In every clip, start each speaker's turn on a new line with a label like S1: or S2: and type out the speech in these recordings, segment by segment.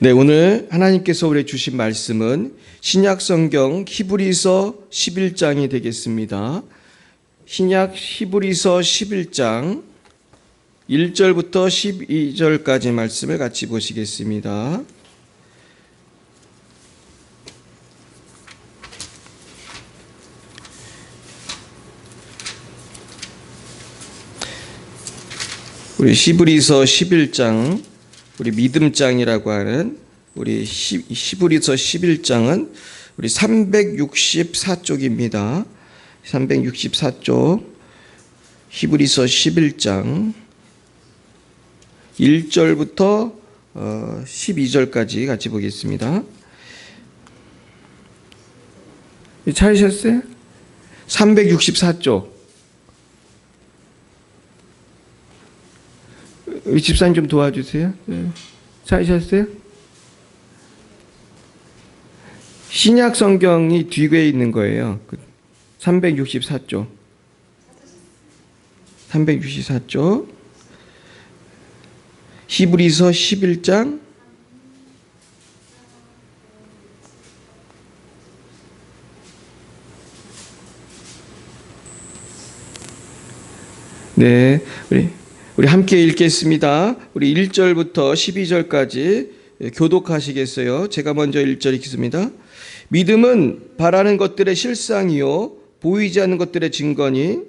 S1: 네, 오늘 하나님께서 우리에게 주신 말씀은 신약 성경 히브리서 11장이 되겠습니다. 신약 히브리서 11장 1절부터 12절까지 말씀을 같이 보시겠습니다. 우리 히브리서 11장, 우리 믿음장이라고 하는 우리 히브리서 11장은 우리 364쪽입니다. 364쪽 히브리서 11장 1절부터 12절까지 같이 보겠습니다. 찾으셨어요? 364쪽. 집사님 좀 도와주세요. 찾으셨어요? 신약 성경이 뒤에 있는 거예요. 364쪽. 364쪽. 히브리서 11장 네, 우리 함께 읽겠습니다. 우리 1절부터 12절까지 교독하시겠어요? 제가 먼저 1절 읽겠습니다. 믿음은 바라는 것들의 실상이요 보이지 않는 것들의 증거니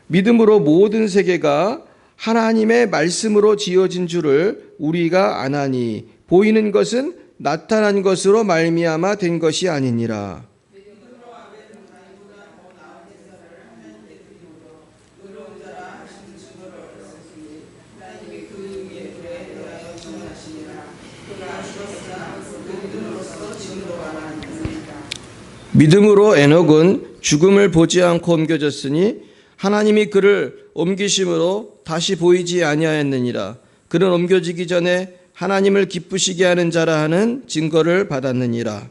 S1: 믿음으로 모든 세계가 하나님의 말씀으로 지어진 줄을 우리가 아나니 보이는 것은 나타난 것으로 말미암아 된 것이 아니니라. 믿음으로 에녹은 죽음을 보지 않고 옮겨졌으니 하나님이 그를 옮기심으로 다시 보이지 아니하였느니라. 그는 옮겨지기 전에 하나님을 기쁘시게 하는 자라 하는 증거를 받았느니라.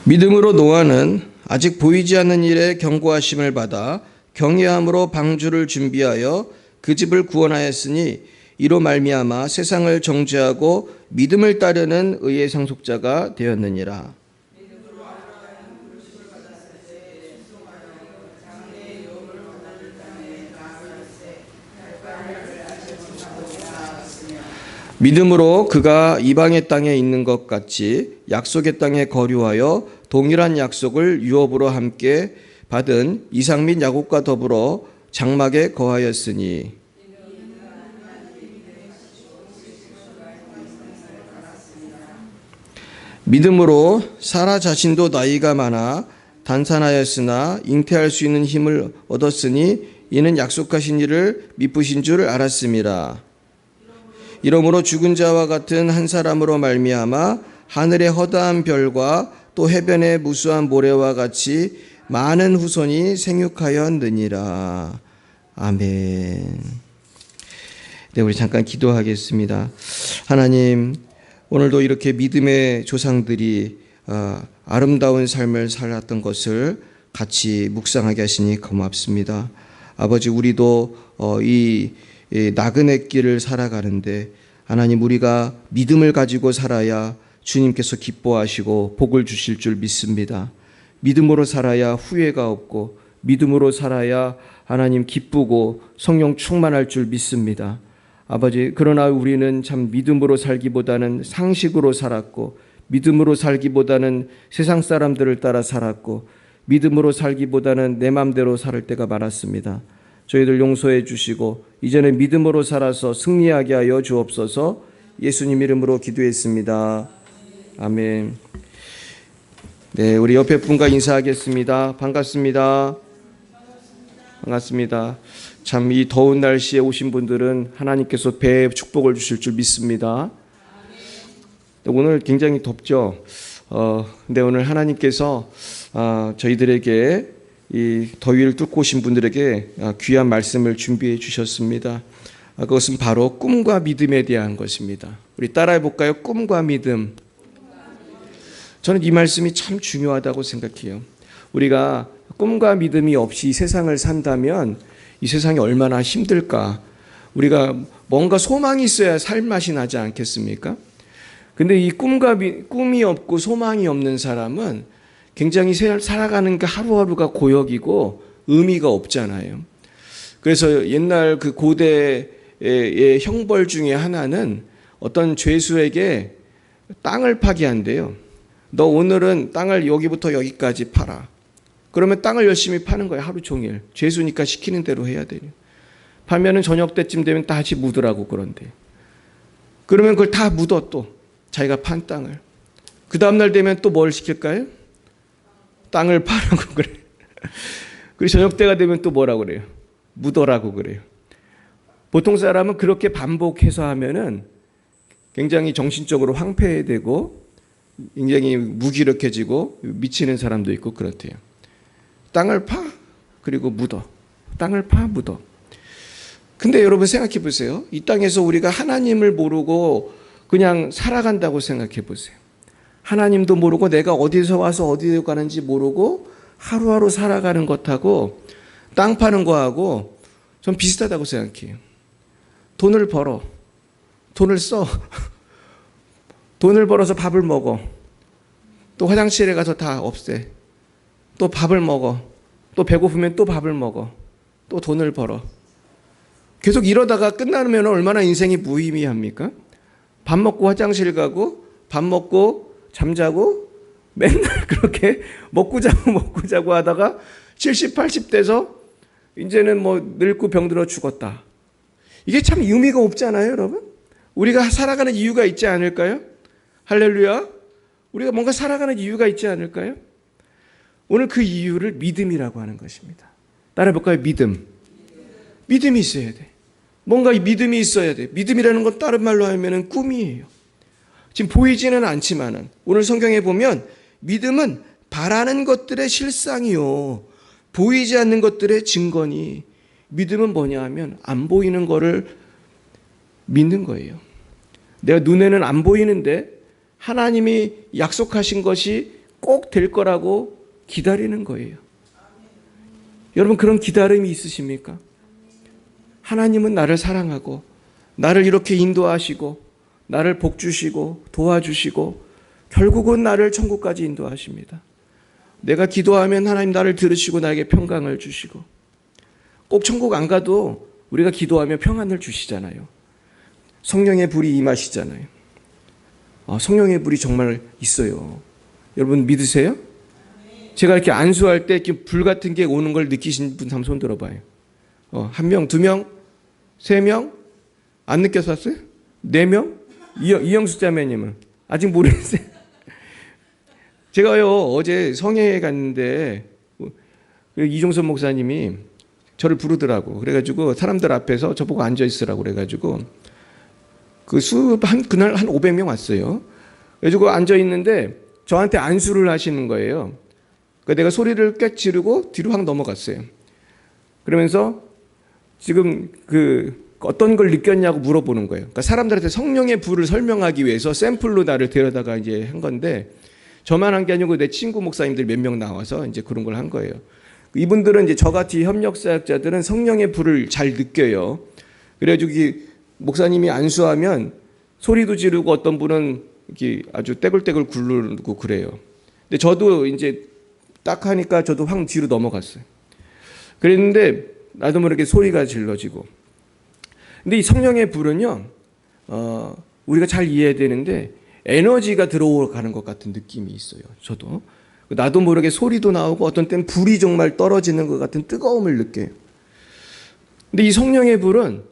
S1: 믿음으로 노아는 아직 보이지 않는 일에 경고하심을 받아 경외함으로 방주를 준비하여 그 집을 구원하였으니 이로 말미암아 세상을 정죄하고 믿음을 따르는 의의 상속자가 되었느니라. 믿음으로 그가 이방의 땅에 있는 것 같이 약속의 땅에 거류하여 동일한 약속을 유업으로 함께 받은 이삭 및 야곱과 더불어 장막에 거하였으니 믿음으로 사라 자신도 나이가 많아 단산하였으나 잉태할 수 있는 힘을 얻었으니 이는 약속하신 일을 미쁘신 줄 알았음이라. 이러므로 죽은 자와 같은 한 사람으로 말미암아 하늘의 허다한 별과 또 해변의 무수한 모래와 같이 많은 후손이 생육하였느니라. 아멘. 네, 우리 잠깐 기도하겠습니다. 하나님, 오늘도 이렇게 믿음의 조상들이 아름다운 삶을 살았던 것을 같이 묵상하게 하시니 고맙습니다. 아버지, 우리도 이 나그네 길을 살아가는데 하나님, 우리가 믿음을 가지고 살아야 주님께서 기뻐하시고 복을 주실 줄 믿습니다. 믿음으로 살아야 후회가 없고 믿음으로 살아야 하나님 기쁘고 성령 충만할 줄 믿습니다. 아버지, 그러나 우리는 참 믿음으로 살기보다는 상식으로 살았고 믿음으로 살기보다는 세상 사람들을 따라 살았고 믿음으로 살기보다는 내 맘대로 살 때가 많았습니다. 저희들 용서해 주시고 이제는 믿음으로 살아서 승리하게 하여 주옵소서. 예수님 이름으로 기도했습니다. 아멘. 네, 우리 옆에 분과 인사하겠습니다. 반갑습니다. 반갑습니다. 참 이 더운 날씨에 오신 분들은 하나님께서 배에 축복을 주실 줄 믿습니다. 오늘 굉장히 덥죠. 근데 오늘 하나님께서 저희들에게 이 더위를 뚫고 오신 분들에게 귀한 말씀을 준비해 주셨습니다. 그것은 바로 꿈과 믿음에 대한 것입니다. 우리 따라해 볼까요? 꿈과 믿음. 저는 이 말씀이 참 중요하다고 생각해요. 우리가 꿈과 믿음이 없이 이 세상을 산다면 이 세상이 얼마나 힘들까. 우리가 뭔가 소망이 있어야 살맛이 나지 않겠습니까? 근데 이 꿈이 없고 소망이 없는 사람은 굉장히 살아가는 게 하루하루가 고역이고 의미가 없잖아요. 그래서 옛날 그 고대의 형벌 중에 하나는 어떤 죄수에게 땅을 파게 한대요. 너 오늘은 땅을 여기부터 여기까지 팔아. 그러면 땅을 열심히 파는 거예요. 하루 종일. 죄수니까 시키는 대로 해야 돼요. 파면은 저녁 때쯤 되면 다시 묻으라고 그런대. 그러면 그걸 다 묻어 또. 자기가 판 땅을. 그 다음날 되면 또 뭘 시킬까요? 땅을 파라고 그래. 그리고 저녁 때가 되면 또 뭐라고 그래요? 묻어라고 그래요. 보통 사람은 그렇게 반복해서 하면은 굉장히 정신적으로 황폐되고 굉장히 무기력해지고 미치는 사람도 있고 그렇대요. 땅을 파, 그리고 묻어. 땅을 파, 묻어. 근데 여러분 생각해 보세요. 이 땅에서 우리가 하나님을 모르고 그냥 살아간다고 생각해 보세요. 하나님도 모르고 내가 어디서 와서 어디로 가는지 모르고 하루하루 살아가는 것하고 땅 파는 거하고 전 비슷하다고 생각해요. 돈을 벌어. 돈을 써. 돈을 벌어서 밥을 먹어. 또 화장실에 가서 다 없애. 또 밥을 먹어. 또 배고프면 또 밥을 먹어. 또 돈을 벌어. 계속 이러다가 끝나면 얼마나 인생이 무의미합니까? 밥 먹고 화장실 가고 밥 먹고 잠자고 맨날 그렇게 먹고 자고 하다가 70, 80 돼서 이제는 뭐 늙고 병들어 죽었다. 이게 참 의미가 없잖아요, 여러분. 우리가 살아가는 이유가 있지 않을까요? 할렐루야. 우리가 뭔가 살아가는 이유가 있지 않을까요? 오늘 그 이유를 믿음이라고 하는 것입니다. 따라해볼까요? 믿음. 믿음이 있어야 돼. 뭔가 믿음이 있어야 돼. 믿음이라는 건 다른 말로 하면 꿈이에요. 지금 보이지는 않지만은 오늘 성경에 보면 믿음은 바라는 것들의 실상이요. 보이지 않는 것들의 증거니. 믿음은 뭐냐 하면 안 보이는 거를 믿는 거예요. 내가 눈에는 안 보이는데 하나님이 약속하신 것이 꼭 될 거라고 기다리는 거예요. 여러분 그런 기다림이 있으십니까? 하나님은 나를 사랑하고 나를 이렇게 인도하시고 나를 복주시고 도와주시고 결국은 나를 천국까지 인도하십니다. 내가 기도하면 하나님 나를 들으시고 나에게 평강을 주시고 꼭 천국 안 가도 우리가 기도하면 평안을 주시잖아요. 성령의 불이 임하시잖아요. 성령의 불이 정말 있어요. 여러분 믿으세요? 제가 이렇게 안수할 때 이렇게 불 같은 게 오는 걸 느끼신 분 한번 손 들어봐요. 1명, 2명, 3명? 안 느꼈었어요? 4명? 이영수 자매님은 아직 모르겠어요. 제가요 어제 성회에 갔는데 이종선 목사님이 저를 부르더라고. 그래가지고 사람들 앞에서 저보고 앉아 있으라고 그래가지고 그날 한 500명 왔어요. 그래가지고 앉아 있는데 저한테 안수를 하시는 거예요. 그러니까 내가 소리를 꽤 지르고 뒤로 확 넘어갔어요. 그러면서 지금 어떤 걸 느꼈냐고 물어보는 거예요. 그러니까 사람들한테 성령의 불을 설명하기 위해서 샘플로 나를 데려다가 이제 한 건데 저만 한 게 아니고 내 친구 목사님들 몇 명 나와서 이제 그런 걸 한 거예요. 이분들은 이제 저같이 협력사역자들은 성령의 불을 잘 느껴요. 그래가지고 목사님이 안수하면 소리도 지르고 어떤 분은 이렇게 아주 떼굴떼굴 굴르고 그래요. 근데 저도 이제 딱 하니까 저도 확 뒤로 넘어갔어요. 그랬는데 나도 모르게 소리가 질러지고. 근데 이 성령의 불은요, 우리가 잘 이해해야 되는데 에너지가 들어가는 것 같은 느낌이 있어요. 저도. 나도 모르게 소리도 나오고 어떤 때는 불이 정말 떨어지는 것 같은 뜨거움을 느껴요. 근데 이 성령의 불은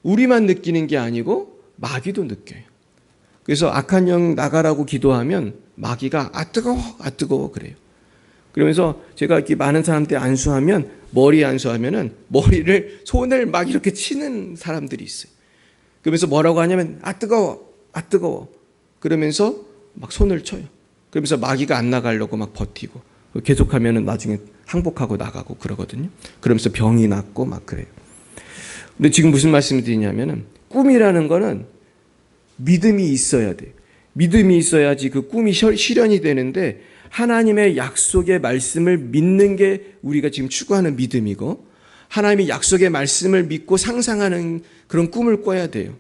S1: 우리만 느끼는 게 아니고 마귀도 느껴요. 그래서 악한 영 나가라고 기도하면 마귀가 뜨거워 그래요. 그러면서 제가 이렇게 많은 사람한테 안수하면 머리에 안수하면은 머리를 손을 막 이렇게 치는 사람들이 있어요. 그러면서 뭐라고 하냐면 뜨거워 그러면서 막 손을 쳐요. 그러면서 마귀가 안 나가려고 막 버티고 계속하면은 나중에 항복하고 나가고 그러거든요. 그러면서 병이 낫고 막 그래요. 근데 지금 무슨 말씀을 드리냐면은 꿈이라는 거는 믿음이 있어야 돼요. 믿음이 있어야지 그 꿈이 실현이 되는데 하나님의 약속의 말씀을 믿는 게 우리가 지금 추구하는 믿음이고 하나님의 약속의 말씀을 믿고 상상하는 그런 꿈을 꿔야 돼요.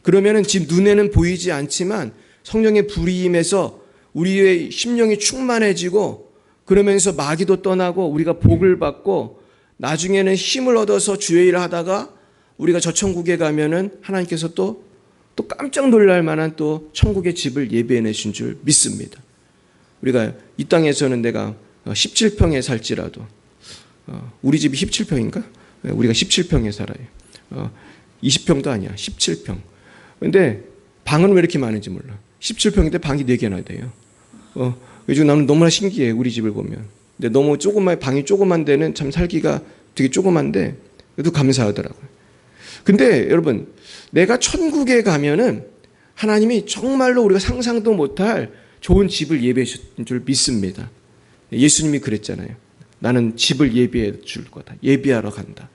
S1: 그러면은 지금 눈에는 보이지 않지만 성령의 불이 임해서 우리의 심령이 충만해지고 그러면서 마귀도 떠나고 우리가 복을 받고 나중에는 힘을 얻어서 주의 일을 하다가 우리가 저 천국에 가면은 하나님께서 또 깜짝 놀랄 만한 또 천국의 집을 예비해 내신 줄 믿습니다. 우리가 이 땅에서는 내가 17평에 살지라도 우리 집이 17평인가? 우리가 17평에 살아요. 20평도 아니야. 17평. 근데 방은 왜 이렇게 많은지 몰라. 17평인데 방이 4개나 돼요. 요즘 나는 너무나 신기해. 우리 집을 보면. 근데 너무 방이 조그만 데는 참 살기가 되게 조그만데 그래도 감사하더라고요. 근데 여러분 내가 천국에 가면은 하나님이 정말로 우리가 상상도 못할 좋은 집을 예비해 주신 줄 믿습니다. 예수님이 그랬잖아요. 나는 집을 예비해 줄 거다. 예비하러 간다.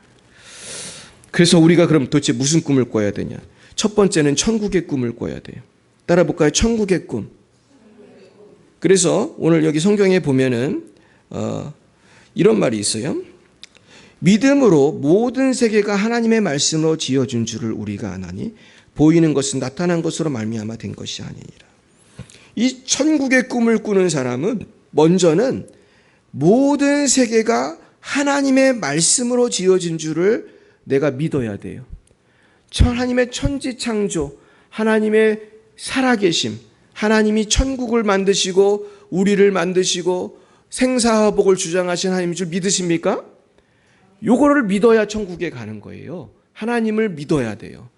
S1: 그래서 우리가 그럼 도대체 무슨 꿈을 꿔야 되냐? 첫 번째는 천국의 꿈을 꿔야 돼요. 따라 볼까요? 천국의 꿈. 그래서 오늘 여기 성경에 보면은 이런 말이 있어요. 믿음으로 모든 세계가 하나님의 말씀으로 지어준 줄을 우리가 아나니 보이는 것은 나타난 것으로 말미암아 된 것이 아니니라. 이 천국의 꿈을 꾸는 사람은 먼저는 모든 세계가 하나님의 말씀으로 지어진 줄을 내가 믿어야 돼요. 하나님의 천지창조, 하나님의 살아계심, 하나님이 천국을 만드시고 우리를 만드시고 생사화복을 주장하신 하나님인 줄 믿으십니까? 요거를 믿어야 천국에 가는 거예요. 하나님을 믿어야 돼요.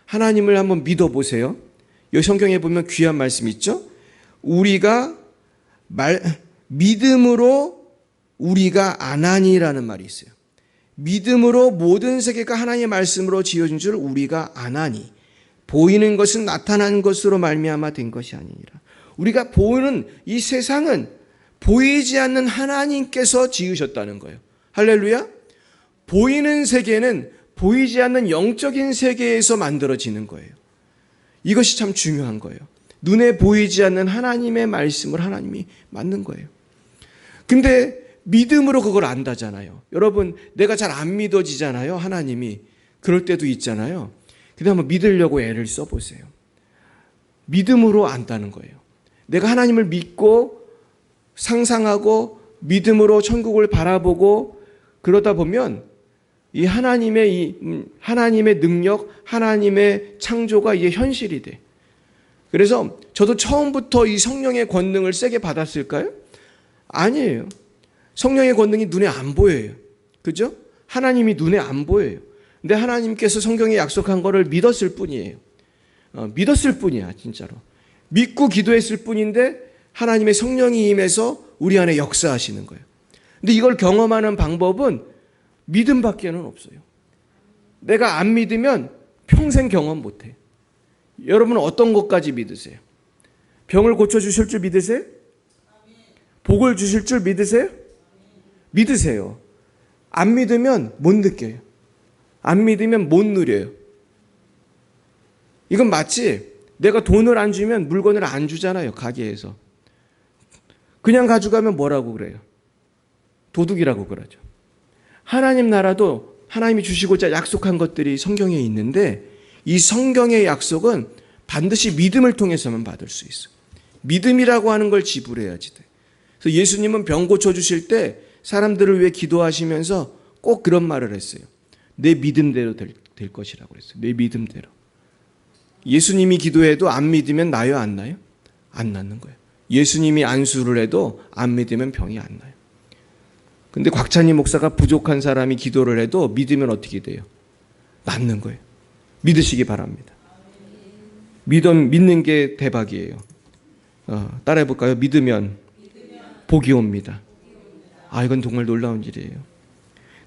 S1: 하나님을 한번 믿어보세요. 여기 성경에 보면 귀한 말씀 있죠? 믿음으로 우리가 아나니라는 말이 있어요. 믿음으로 모든 세계가 하나님의 말씀으로 지어진 줄 우리가 아나니 보이는 것은 나타난 것으로 말미암아 된 것이 아니니라. 우리가 보는 이 세상은 보이지 않는 하나님께서 지으셨다는 거예요. 할렐루야. 보이는 세계는 보이지 않는 영적인 세계에서 만들어지는 거예요. 이것이 참 중요한 거예요. 눈에 보이지 않는 하나님의 말씀을 하나님이 만든 거예요. 근데 믿음으로 그걸 안다잖아요. 여러분, 내가 잘 안 믿어지잖아요. 하나님이. 그럴 때도 있잖아요. 근데 한번 믿으려고 애를 써보세요. 믿음으로 안다는 거예요. 내가 하나님을 믿고 상상하고 믿음으로 천국을 바라보고 그러다 보면 이 하나님의 능력, 하나님의 창조가 이게 현실이 돼. 그래서 저도 처음부터 이 성령의 권능을 세게 받았을까요? 아니에요. 성령의 권능이 눈에 안 보여요. 그죠? 하나님이 눈에 안 보여요. 근데 하나님께서 성경에 약속한 거를 믿었을 뿐이에요. 믿었을 뿐이야, 진짜로. 믿고 기도했을 뿐인데 하나님의 성령이 임해서 우리 안에 역사하시는 거예요. 근데 이걸 경험하는 방법은 믿음밖에는 없어요. 내가 안 믿으면 평생 경험 못해. 여러분은 어떤 것까지 믿으세요? 병을 고쳐주실 줄 믿으세요? 복을 주실 줄 믿으세요? 믿으세요. 안 믿으면 못 느껴요. 안 믿으면 못 누려요. 이건 마치 내가 돈을 안 주면 물건을 안 주잖아요. 가게에서. 그냥 가져가면 뭐라고 그래요? 도둑이라고 그러죠. 하나님 나라도 하나님이 주시고자 약속한 것들이 성경에 있는데 이 성경의 약속은 반드시 믿음을 통해서만 받을 수 있어요. 믿음이라고 하는 걸 지불해야지 돼. 그래서 예수님은 병 고쳐주실 때 사람들을 위해 기도하시면서 꼭 그런 말을 했어요. 내 믿음대로 될 것이라고 그랬어요. 내 믿음대로. 예수님이 기도해도 안 믿으면 나요, 안 나요? 안 낫는 거예요. 예수님이 안수를 해도 안 믿으면 병이 안 나요. 근데 곽찬희 목사가 부족한 사람이 기도를 해도 믿으면 어떻게 돼요? 낫는 거예요. 믿으시기 바랍니다. 믿는 게 대박이에요. 따라해볼까요? 믿으면 복이 옵니다. 이건 정말 놀라운 일이에요.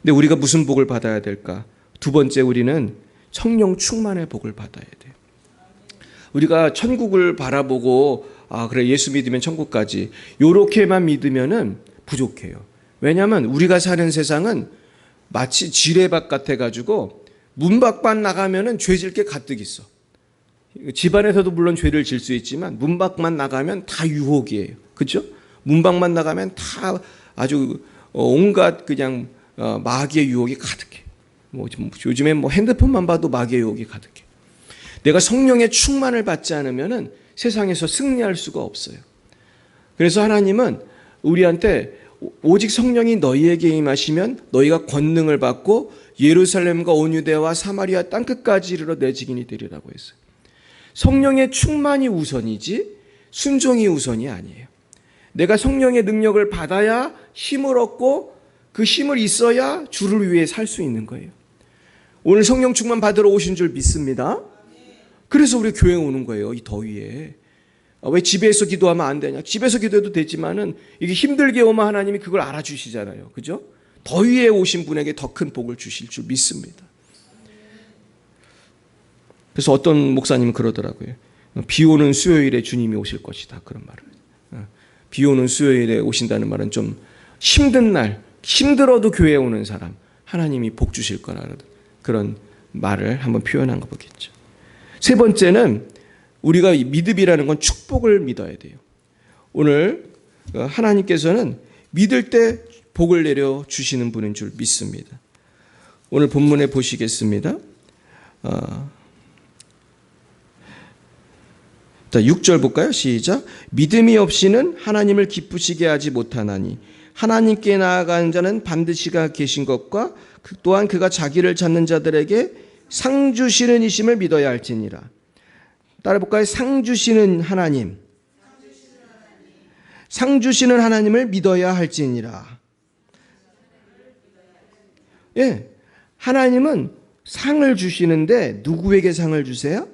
S1: 근데 우리가 무슨 복을 받아야 될까? 두 번째, 우리는 성령 충만의 복을 받아야 돼요. 우리가 천국을 바라보고 그래 예수 믿으면 천국까지 요렇게만 믿으면은 부족해요. 왜냐하면 우리가 사는 세상은 마치 지뢰밭 같아가지고 문 밖만 나가면은 죄 질 게 가득 있어. 집안에서도 물론 죄를 질 수 있지만 문 밖만 나가면 다 유혹이에요. 그렇죠? 문 밖만 나가면 다 아주 온갖 그냥 마귀의 유혹이 가득해. 요즘에 핸드폰만 봐도 마귀의 유혹이 가득해. 내가 성령의 충만을 받지 않으면은 세상에서 승리할 수가 없어요. 그래서 하나님은 우리한테 오직 성령이 너희에게 임하시면 너희가 권능을 받고 예루살렘과 온 유대와 사마리아 땅끝까지 이르러 내 증인이 되리라고 했어요. 성령의 충만이 우선이지 순종이 우선이 아니에요. 내가 성령의 능력을 받아야 힘을 얻고 그 힘을 있어야 주를 위해 살 수 있는 거예요. 오늘 성령 충만 받으러 오신 줄 믿습니다. 그래서 우리 교회에 오는 거예요. 이 더위에. 왜 집에서 기도하면 안 되냐? 집에서 기도해도 되지만은 이게 힘들게 오면 하나님이 그걸 알아주시잖아요. 그죠? 더위에 오신 분에게 더 큰 복을 주실 줄 믿습니다. 그래서 어떤 목사님은 그러더라고요. 비 오는 수요일에 주님이 오실 것이다. 그런 말을. 비 오는 수요일에 오신다는 말은 좀 힘든 날, 힘들어도 교회에 오는 사람, 하나님이 복 주실 거라는 그런 말을 한번 표현한 거 보겠죠. 세 번째는 우리가 믿음이라는 건 축복을 믿어야 돼요. 오늘 하나님께서는 믿을 때 복을 내려 주시는 분인 줄 믿습니다. 오늘 본문에 보시겠습니다. 자, 6절 볼까요? 시작. 믿음이 없이는 하나님을 기쁘시게 하지 못하나니 하나님께 나아가는 자는 반드시 가 계신 것과 또한 그가 자기를 찾는 자들에게 상 주시는 이심을 믿어야 할지니라. 따라 볼까요? 상 주시는 하나님. 상 주시는 하나님을 믿어야 할지니라. 예. 하나님은 상을 주시는데 누구에게 상을 주세요?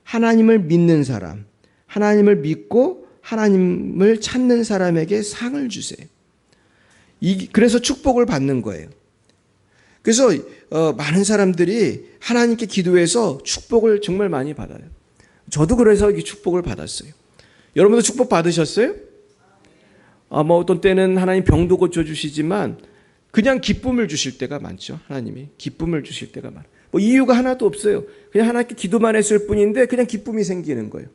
S1: 하나님을 믿는 사람, 하나님을 믿고 하나님을 찾는 사람에게 상을 주세요. 그래서 축복을 받는 거예요. 그래서 많은 사람들이 하나님께 기도해서 축복을 정말 많이 받아요. 저도 그래서 이 축복을 받았어요. 여러분도 축복 받으셨어요? 어떤 때는 하나님 병도 고쳐주시지만 그냥 기쁨을 주실 때가 많죠. 하나님이 기쁨을 주실 때가 많아요. 이유가 하나도 없어요. 그냥 하나님께 기도만 했을 뿐인데 그냥 기쁨이 생기는 거예요.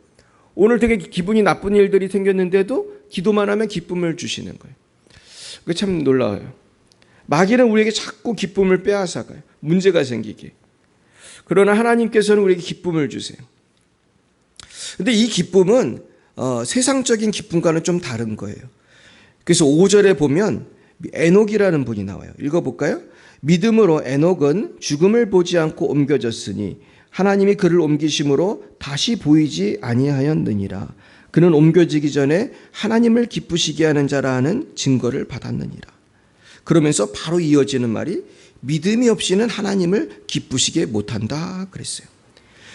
S1: 오늘 되게 기분이 나쁜 일들이 생겼는데도 기도만 하면 기쁨을 주시는 거예요. 그게 참 놀라워요. 마귀는 우리에게 자꾸 기쁨을 빼앗아가요. 문제가 생기게. 그러나 하나님께서는 우리에게 기쁨을 주세요. 근데 이 기쁨은 세상적인 기쁨과는 좀 다른 거예요. 그래서 5절에 보면 에녹이라는 분이 나와요. 읽어볼까요? 믿음으로 에녹은 죽음을 보지 않고 옮겨졌으니 하나님이 그를 옮기심으로 다시 보이지 아니하였느니라. 그는 옮겨지기 전에 하나님을 기쁘시게 하는 자라 하는 증거를 받았느니라. 그러면서 바로 이어지는 말이 믿음이 없이는 하나님을 기쁘시게 못한다 그랬어요.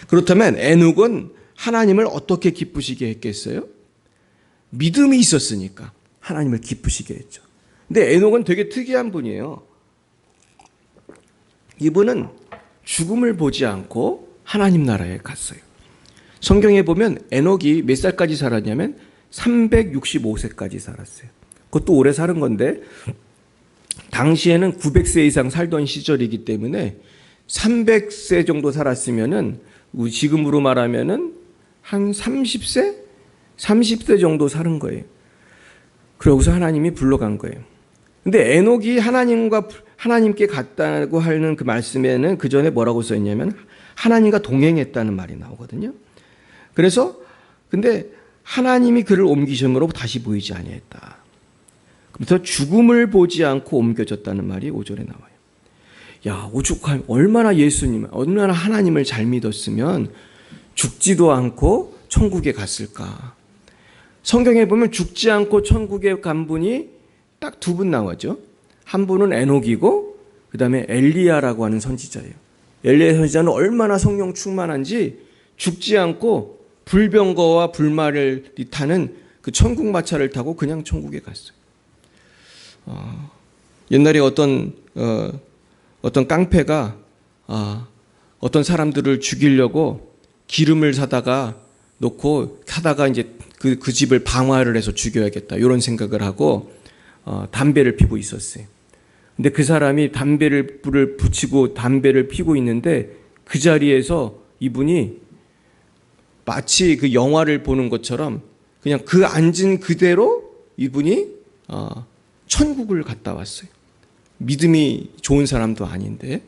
S1: 그렇다면 에녹은 하나님을 어떻게 기쁘시게 했겠어요? 믿음이 있었으니까 하나님을 기쁘시게 했죠. 근데 에녹은 되게 특이한 분이에요. 이분은 죽음을 보지 않고 하나님 나라에 갔어요. 성경에 보면 에녹이 몇 살까지 살았냐면 365세까지 살았어요. 그것도 오래 사는 건데 당시에는 900세 이상 살던 시절이기 때문에 300세 정도 살았으면은 지금으로 말하면은 한 30세? 30세 정도 사는 거예요. 그러고서 하나님이 불러간 거예요. 근데 에녹이 하나님께 갔다고 하는 그 말씀에는 그 전에 뭐라고 써 있냐면 하나님과 동행했다는 말이 나오거든요. 그래서 근데 하나님이 그를 옮기심으로 다시 보이지 아니했다. 그래서 죽음을 보지 않고 옮겨졌다는 말이 5절에 나와요. 야, 오죽하면 얼마나 얼마나 하나님을 잘 믿었으면 죽지도 않고 천국에 갔을까. 성경에 보면 죽지 않고 천국에 간 분이 딱 두 분 나오죠. 한 분은 에녹이고 그 다음에 엘리야라고 하는 선지자예요. 엘리야 선지자는 얼마나 성령 충만한지 죽지 않고 불병거와 불말을 타는 그 천국 마차를 타고 그냥 천국에 갔어요. 옛날에 어떤 깡패가 어떤 사람들을 죽이려고 기름을 사다가 이제 그 집을 방화를 해서 죽여야겠다 이런 생각을 하고 담배를 피고 있었어요. 근데 그 사람이 불을 붙이고 담배를 피고 있는데 그 자리에서 이분이 마치 그 영화를 보는 것처럼 그냥 그 앉은 그대로 이분이 천국을 갔다 왔어요. 믿음이 좋은 사람도 아닌데.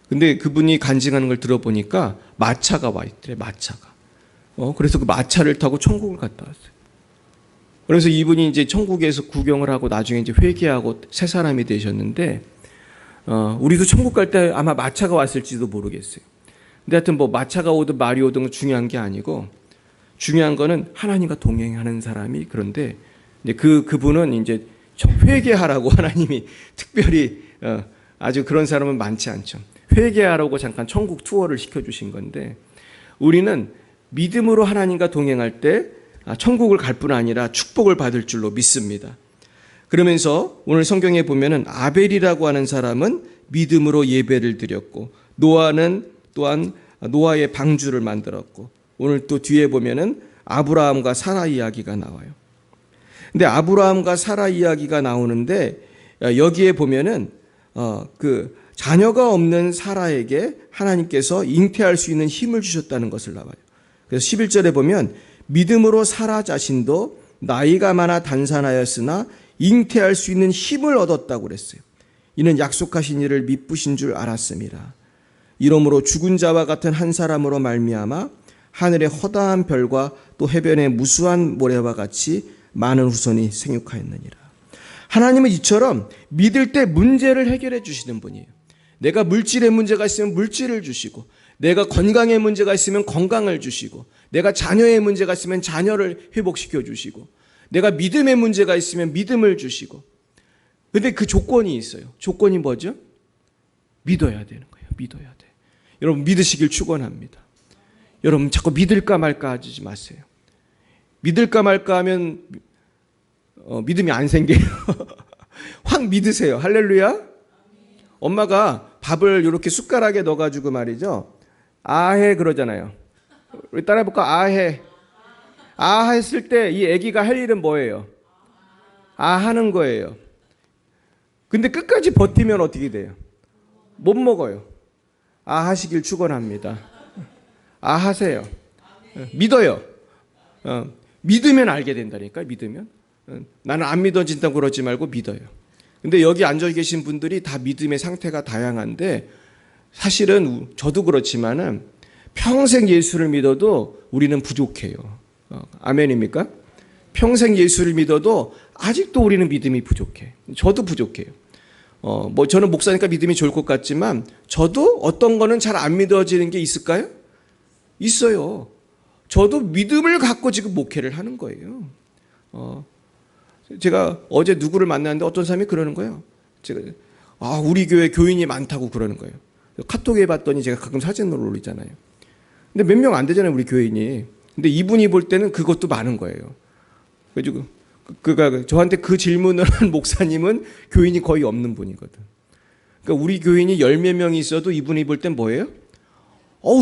S1: 근데 그분이 간증하는 걸 들어보니까 마차가 와 있더래, 마차가. 그래서 그 마차를 타고 천국을 갔다 왔어요. 그래서 이분이 이제 천국에서 구경을 하고 나중에 이제 회개하고 새 사람이 되셨는데, 우리도 천국 갈 때 아마 마차가 왔을지도 모르겠어요. 근데 하여튼 뭐 마차가 오든 말이 오든 중요한 게 아니고, 중요한 거는 하나님과 동행하는 사람이, 그런데 이제 그분은 이제 회개하라고 하나님이 특별히 아주 그런 사람은 많지 않죠. 회개하라고 잠깐 천국 투어를 시켜주신 건데, 우리는 믿음으로 하나님과 동행할 때 천국을 갈 뿐 아니라 축복을 받을 줄로 믿습니다. 그러면서 오늘 성경에 보면은 아벨이라고 하는 사람은 믿음으로 예배를 드렸고, 노아는 또한 노아의 방주를 만들었고, 오늘 또 뒤에 보면은 아브라함과 사라 이야기가 나와요. 근데 아브라함과 사라 이야기가 나오는데, 여기에 보면은 그 자녀가 없는 사라에게 하나님께서 잉태할 수 있는 힘을 주셨다는 것을 나와요. 그래서 11절에 보면 믿음으로 사라 자신도 나이가 많아 단산하였으나 잉태할 수 있는 힘을 얻었다고 그랬어요. 이는 약속하신 이를 미쁘신 줄 알았습니다. 이러므로 죽은 자와 같은 한 사람으로 말미암아 하늘의 허다한 별과 또 해변의 무수한 모래와 같이 많은 후손이 생육하였느니라. 하나님은 이처럼 믿을 때 문제를 해결해 주시는 분이에요. 내가 물질의 문제가 있으면 물질을 주시고, 내가 건강의 문제가 있으면 건강을 주시고, 내가 자녀의 문제가 있으면 자녀를 회복시켜 주시고, 내가 믿음의 문제가 있으면 믿음을 주시고. 근데 그 조건이 있어요. 조건이 뭐죠? 믿어야 되는 거예요. 믿어야 돼. 여러분 믿으시길 축원합니다. 여러분 자꾸 믿을까 말까 하지 마세요. 믿을까 말까 하면 믿음이 안 생겨요. 확 믿으세요. 할렐루야. 엄마가 밥을 이렇게 숟가락에 넣어가지고 말이죠, 아해 그러잖아요. 우리 따라해볼까? 아해. 아 했을 때 이 아기가 할 일은 뭐예요? 아 하는 거예요. 근데 끝까지 버티면 어떻게 돼요? 못 먹어요. 아 하시길 축원합니다. 아 하세요. 믿어요. 믿으면 알게 된다니까. 믿으면. 나는 안 믿어진다고 그러지 말고 믿어요. 근데 여기 앉아 계신 분들이 다 믿음의 상태가 다양한데, 사실은 저도 그렇지만은 평생 예수를 믿어도 우리는 부족해요. 아멘입니까? 평생 예수를 믿어도 아직도 우리는 믿음이 부족해. 저도 부족해요. 뭐 저는 목사니까 믿음이 좋을 것 같지만 저도 어떤 거는 잘 안 믿어지는 게 있을까요? 있어요. 저도 믿음을 갖고 지금 목회를 하는 거예요. 제가 어제 누구를 만났는데 어떤 사람이 그러는 거예요. 제가 우리 교회 교인이 많다고 그러는 거예요. 카톡에 봤더니 제가 가끔 사진을 올리잖아요. 근데 몇 명 안 되잖아요, 우리 교인이. 근데 이분이 볼 때는 그것도 많은 거예요. 그래가지고 그가 저한테 그 질문을 한 목사님은 교인이 거의 없는 분이거든. 그러니까 우리 교인이 10몇 명이 있어도 이분이 볼 땐 뭐예요?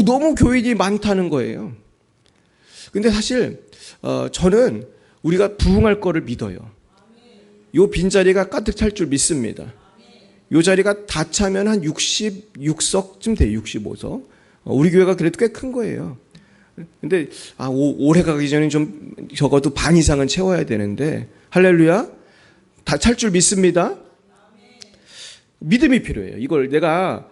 S1: 너무 교인이 많다는 거예요. 근데 사실 저는 우리가 부흥할 거를 믿어요. 요 빈자리가 가득 찰 줄 믿습니다. 요 자리가 다 차면 한 66석쯤 돼요. 65석. 우리 교회가 그래도 꽤 큰 거예요. 근데 올해 가기 전에 좀 적어도 반 이상은 채워야 되는데, 할렐루야, 다 찰 줄 믿습니다. 믿음이 필요해요. 이걸 내가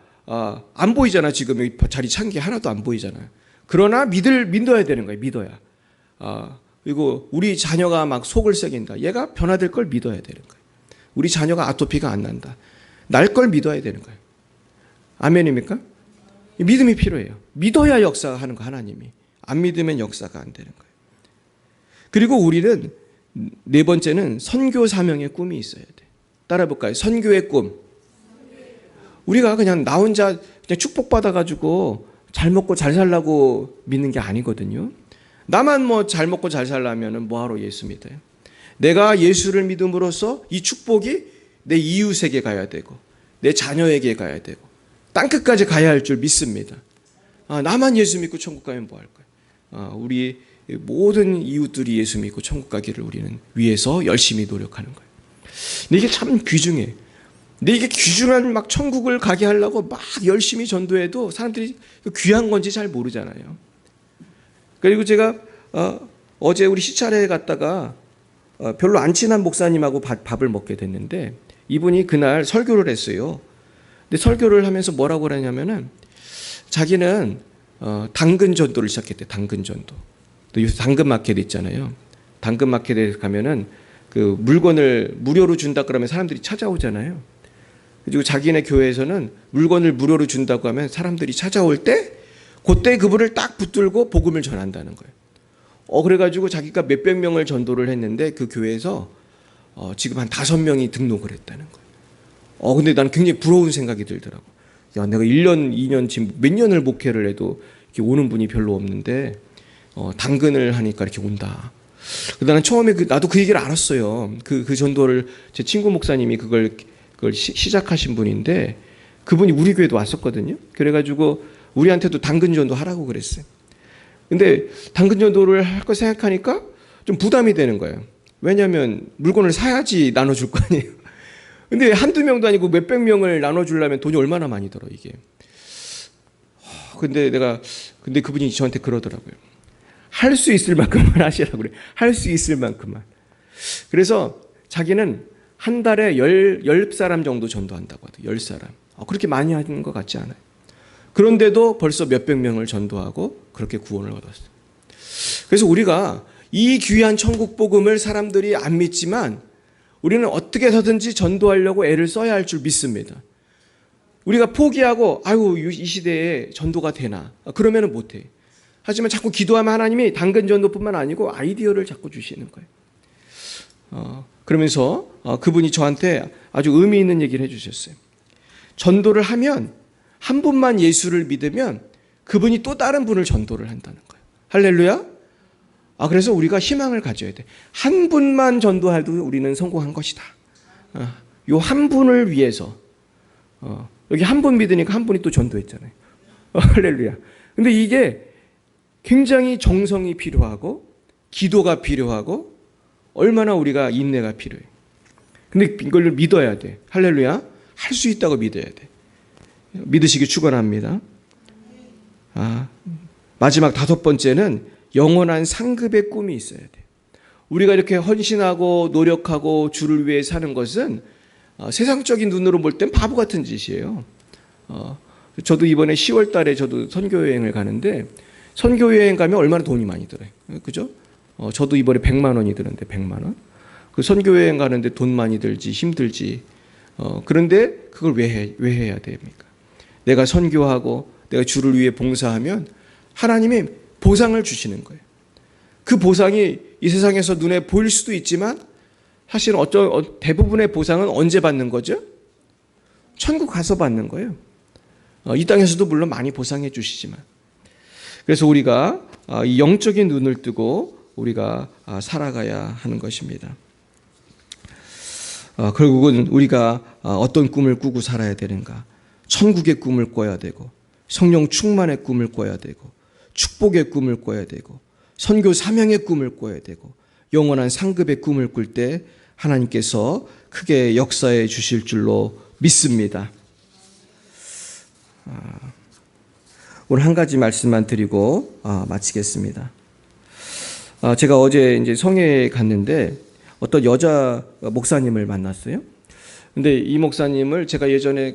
S1: 안 보이잖아. 지금 여기 자리 찬 게 하나도 안 보이잖아요. 그러나 믿어야 되는 거예요. 믿어야. 그리고 우리 자녀가 막 속을 새긴다. 얘가 변화될 걸 믿어야 되는 거예요. 우리 자녀가 아토피가 안 난다. 날 걸 믿어야 되는 거예요. 아멘입니까? 믿음이 필요해요. 믿어야 역사하는 거, 하나님이. 안 믿으면 역사가 안 되는 거예요. 그리고 우리는 네 번째는 선교 사명의 꿈이 있어야 돼. 따라해볼까요? 선교의 꿈. 우리가 그냥 나 혼자 그냥 축복받아가지고 잘 먹고 잘 살라고 믿는 게 아니거든요. 나만 뭐 잘 먹고 잘 살려면 뭐하러 예수 믿어요? 내가 예수를 믿음으로써 이 축복이 내 이웃에게 가야 되고, 내 자녀에게 가야 되고, 땅끝까지 가야 할 줄 믿습니다. 나만 예수 믿고 천국 가면 뭐 할 거야? 우리 모든 이웃들이 예수 믿고 천국 가기를 우리는 위해서 열심히 노력하는 거예요. 근데 이게 참 귀중해. 근데 이게 귀중한 막 천국을 가게 하려고 막 열심히 전도해도 사람들이 귀한 건지 잘 모르잖아요. 그리고 제가 어제 우리 시찰에 갔다가 별로 안 친한 목사님하고 밥을 먹게 됐는데 이분이 그날 설교를 했어요. 근데 설교를 하면서 뭐라고 그러냐면은 자기는 당근 전도를 시작했대. 당근 전도. 또 요새 당근 마켓 있잖아요. 당근 마켓에 가면은 그 물건을 무료로 준다 그러면 사람들이 찾아오잖아요. 그리고 자기네 교회에서는 물건을 무료로 준다고 하면 사람들이 찾아올 때 그때 그분을 딱 붙들고 복음을 전한다는 거예요. 그래가지고 자기가 몇백 명을 전도를 했는데 그 교회에서 지금 한 5명이 등록을 했다는 거예요. 근데 나는 굉장히 부러운 생각이 들더라고. 야, 내가 1년, 2년 지금 몇 년을 목회를 해도 이렇게 오는 분이 별로 없는데 당근을 하니까 이렇게 온다. 나는 처음에 나도 그 얘기를 알았어요. 그 전도를 제 친구 목사님이 그걸 시작하신 분인데 그분이 우리 교회도 왔었거든요. 그래가지고 우리한테도 당근 전도 하라고 그랬어요. 근데 당근 전도를 할 거 생각하니까 좀 부담이 되는 거예요. 왜냐하면 물건을 사야지 나눠줄 거 아니에요. 근데 한두 명도 아니고 몇백 명을 나눠주려면 돈이 얼마나 많이 들어 이게. 근데 그분이 저한테 그러더라고요. 할 수 있을 만큼만 하시라고 그래. 할 수 있을 만큼만. 그래서 자기는 한 달에 10사람 정도 전도한다고 하더라고요. 10사람. 그렇게 많이 하는 것 같지 않아요. 그런데도 벌써 몇백 명을 전도하고 그렇게 구원을 얻었어요. 그래서 우리가 이 귀한 천국 복음을 사람들이 안 믿지만 우리는 어떻게 해서든지 전도하려고 애를 써야 할 줄 믿습니다. 우리가 포기하고 이 시대에 전도가 되나 그러면은 못해. 하지만 자꾸 기도하면 하나님이 당근 전도뿐만 아니고 아이디어를 자꾸 주시는 거예요. 그러면서 그분이 저한테 아주 의미 있는 얘기를 해주셨어요. 전도를 하면 한 분만 예수를 믿으면 그분이 또 다른 분을 전도를 한다는 거예요. 할렐루야. 그래서 우리가 희망을 가져야 돼. 한 분만 전도해도 우리는 성공한 것이다. 요 한 분을 위해서 여기 한 분 믿으니까 한 분이 또 전도했잖아요. 할렐루야. 근데 이게 굉장히 정성이 필요하고 기도가 필요하고 얼마나 우리가 인내가 필요해. 근데 이걸 믿어야 돼. 할렐루야. 할 수 있다고 믿어야 돼. 믿으시기 축원합니다. 마지막 5번째는 영원한 상급의 꿈이 있어야 돼. 우리가 이렇게 헌신하고 노력하고 주를 위해 사는 것은 세상적인 눈으로 볼 땐 바보 같은 짓이에요. 저도 이번에 10월 달에 저도 선교여행을 가는데 선교여행 가면 얼마나 돈이 많이 들어요. 그죠? 저도 이번에 100만 원이 드는데 100만 원. 그 선교여행 가는데 돈 많이 들지 힘들지. 그런데 그걸 왜 해야 됩니까? 내가 선교하고 내가 주를 위해 봉사하면 하나님이 보상을 주시는 거예요. 그 보상이 이 세상에서 눈에 보일 수도 있지만 사실은 대부분의 보상은 언제 받는 거죠? 천국 가서 받는 거예요. 이 땅에서도 물론 많이 보상해 주시지만. 그래서 우리가 이 영적인 눈을 뜨고 우리가 살아가야 하는 것입니다. 결국은 우리가 어떤 꿈을 꾸고 살아야 되는가? 천국의 꿈을 꿔야 되고 성령 충만의 꿈을 꿔야 되고 축복의 꿈을 꿔야 되고 선교 사명의 꿈을 꿔야 되고 영원한 상급의 꿈을 꿀 때 하나님께서 크게 역사해 주실 줄로 믿습니다. 오늘 한 가지 말씀만 드리고 마치겠습니다. 제가 어제 이제 성회에 갔는데 어떤 여자 목사님을 만났어요. 근데 이 목사님을 제가 예전에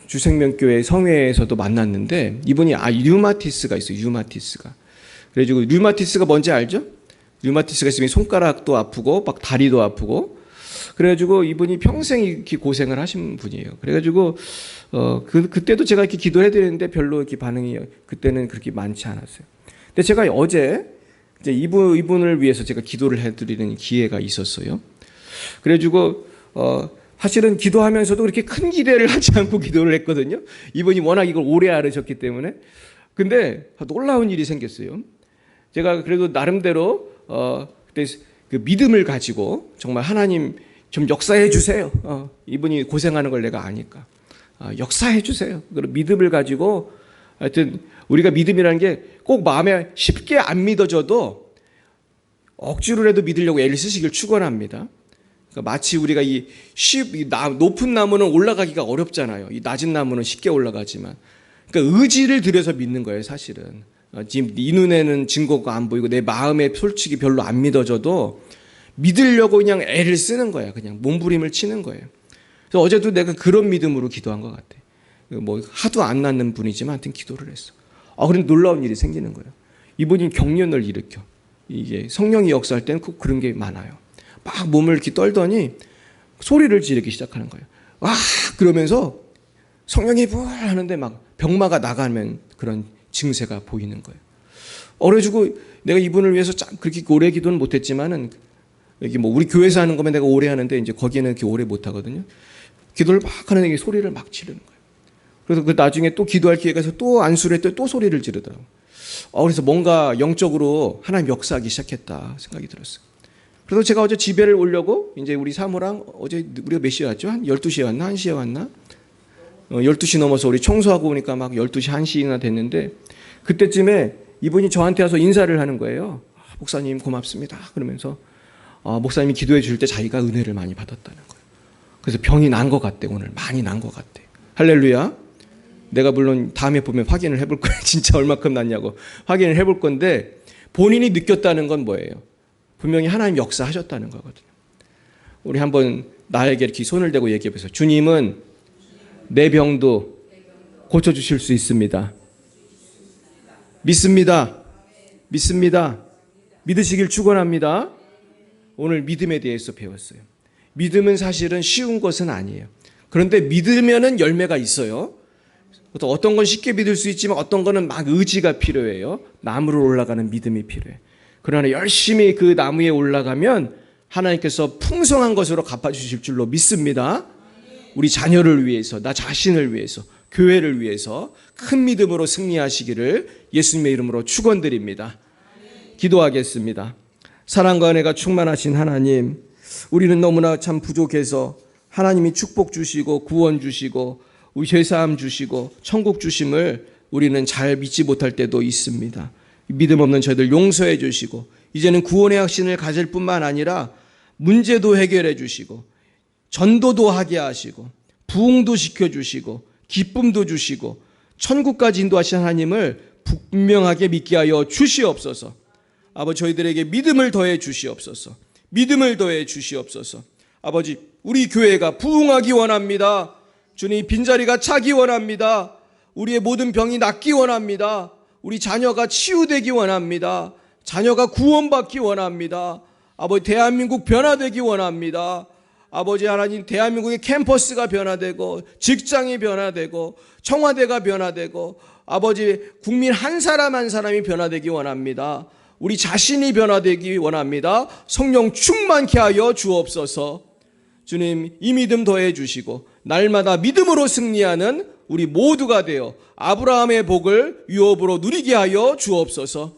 S1: 주생명교회 성회에서도 만났는데 이분이 류마티스가 있어요. 류마티스가. 그래가지고 류마티스가 뭔지 알죠? 류마티스가 있으면 손가락도 아프고 막 다리도 아프고 그래가지고 이분이 평생 이렇게 고생을 하신 분이에요. 그래가지고 그때도 제가 이렇게 기도해 드렸는데 별로 이렇게 반응이 그때는 그렇게 많지 않았어요. 근데 제가 어제 이제 이분을 위해서 제가 기도를 해드리는 기회가 있었어요. 그래가지고 사실은 기도하면서도 그렇게 큰 기대를 하지 않고 기도를 했거든요. 이분이 워낙 이걸 오래 앓으셨기 때문에. 근데 놀라운 일이 생겼어요. 제가 그래도 나름대로 그때 그 믿음을 가지고 정말 하나님 좀 역사해 주세요. 이분이 고생하는 걸 내가 아니까 역사해 주세요. 그런 믿음을 가지고 하여튼 우리가 믿음이라는 게 꼭 마음에 쉽게 안 믿어져도 억지로라도 믿으려고 애를 쓰시길 축원합니다. 그러니까 마치 우리가 높은 나무는 올라가기가 어렵잖아요. 이 낮은 나무는 쉽게 올라가지만. 그러니까 의지를 들여서 믿는 거예요, 사실은. 지금 이 눈에는 증거가 안 보이고 내 마음에 솔직히 별로 안 믿어져도 믿으려고 그냥 애를 쓰는 거야. 그냥 몸부림을 치는 거예요. 그래서 어제도 내가 그런 믿음으로 기도한 것 같아. 뭐 하도 안 낫는 분이지만 하여튼 기도를 했어. 그런데 놀라운 일이 생기는 거예요. 이분이 경련을 일으켜. 이게 성령이 역사할 때는 꼭 그런 게 많아요. 막 몸을 이렇게 떨더니 소리를 지르기 시작하는 거예요. 와! 그러면서 성령이 부을 하는데 막 병마가 나가면 그런 증세가 보이는 거예요. 그래가지고 내가 이분을 위해서 그렇게 오래 기도는 못했지만은 여기 뭐 우리 교회에서 하는 거면 내가 오래 하는데 이제 거기는 이렇게 오래 못 하거든요. 기도를 막 하는데 소리를 막 지르는 거예요. 그래서 그 나중에 또 기도할 기회가 있어서 또 안수를 했더니 또 소리를 지르더라고요. 그래서 뭔가 영적으로 하나님 역사하기 시작했다 생각이 들었어요. 그래서 제가 어제 집회를 오려고 이제 우리 사모랑 어제 우리가 몇 시에 왔죠? 한 12시에 왔나? 1시에 왔나? 12시 넘어서 우리 청소하고 오니까 막 12시, 1시나 됐는데 그때쯤에 이분이 저한테 와서 인사를 하는 거예요. 목사님 고맙습니다. 그러면서 목사님이 기도해 줄 때 자기가 은혜를 많이 받았다는 거예요. 그래서 병이 난 것 같대. 오늘 많이 난 것 같대. 할렐루야. 내가 물론 다음에 보면 확인을 해볼 거예요. 진짜 얼마큼 났냐고 확인을 해볼 건데 본인이 느꼈다는 건 뭐예요? 분명히 하나님 역사하셨다는 거거든요. 우리 한번 나에게 이렇게 손을 대고 얘기해 보세요. 주님은 내 병도 고쳐주실 수 있습니다. 믿습니다. 믿습니다. 믿으시길 축원합니다. 오늘 믿음에 대해서 배웠어요. 믿음은 사실은 쉬운 것은 아니에요. 그런데 믿으면은 열매가 있어요. 어떤 건 쉽게 믿을 수 있지만 어떤 거는 막 의지가 필요해요. 나무로 올라가는 믿음이 필요해. 그러나 열심히 그 나무 위에 올라가면 하나님께서 풍성한 것으로 갚아주실 줄로 믿습니다. 우리 자녀를 위해서, 나 자신을 위해서, 교회를 위해서 큰 믿음으로 승리하시기를 예수님의 이름으로 축원드립니다. 기도하겠습니다. 사랑과 은혜가 충만하신 하나님, 우리는 너무나 참 부족해서 하나님이 축복 주시고 구원 주시고 우리 죄사함 주시고 천국 주심을 우리는 잘 믿지 못할 때도 있습니다. 믿음 없는 저희들 용서해 주시고 이제는 구원의 확신을 가질 뿐만 아니라 문제도 해결해 주시고 전도도 하게 하시고 부흥도 시켜주시고 기쁨도 주시고 천국까지 인도하신 하나님을 분명하게 믿게 하여 주시옵소서. 아버지 저희들에게 믿음을 더해 주시옵소서. 믿음을 더해 주시옵소서. 아버지 우리 교회가 부흥하기 원합니다. 주님 빈자리가 차기 원합니다. 우리의 모든 병이 낫기 원합니다. 우리 자녀가 치유되기 원합니다. 자녀가 구원받기 원합니다. 아버지 대한민국 변화되기 원합니다. 아버지 하나님 대한민국의 캠퍼스가 변화되고 직장이 변화되고 청와대가 변화되고 아버지 국민 한 사람 한 사람이 변화되기 원합니다. 우리 자신이 변화되기 원합니다. 성령 충만케 하여 주옵소서. 주님 이 믿음 더해 주시고 날마다 믿음으로 승리하는 우리 모두가 되어 아브라함의 복을 유업으로 누리게 하여 주옵소서.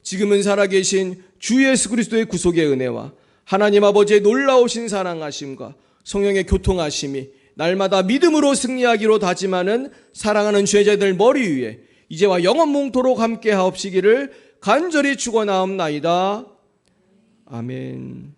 S1: 지금은 살아계신 주 예수 그리스도의 구속의 은혜와 하나님 아버지의 놀라우신 사랑하심과 성령의 교통하심이 날마다 믿음으로 승리하기로 다짐하는 사랑하는 죄자들 머리 위에 이제와 영원 몽토록 함께 하옵시기를 간절히 축원하옵나이다. 아멘.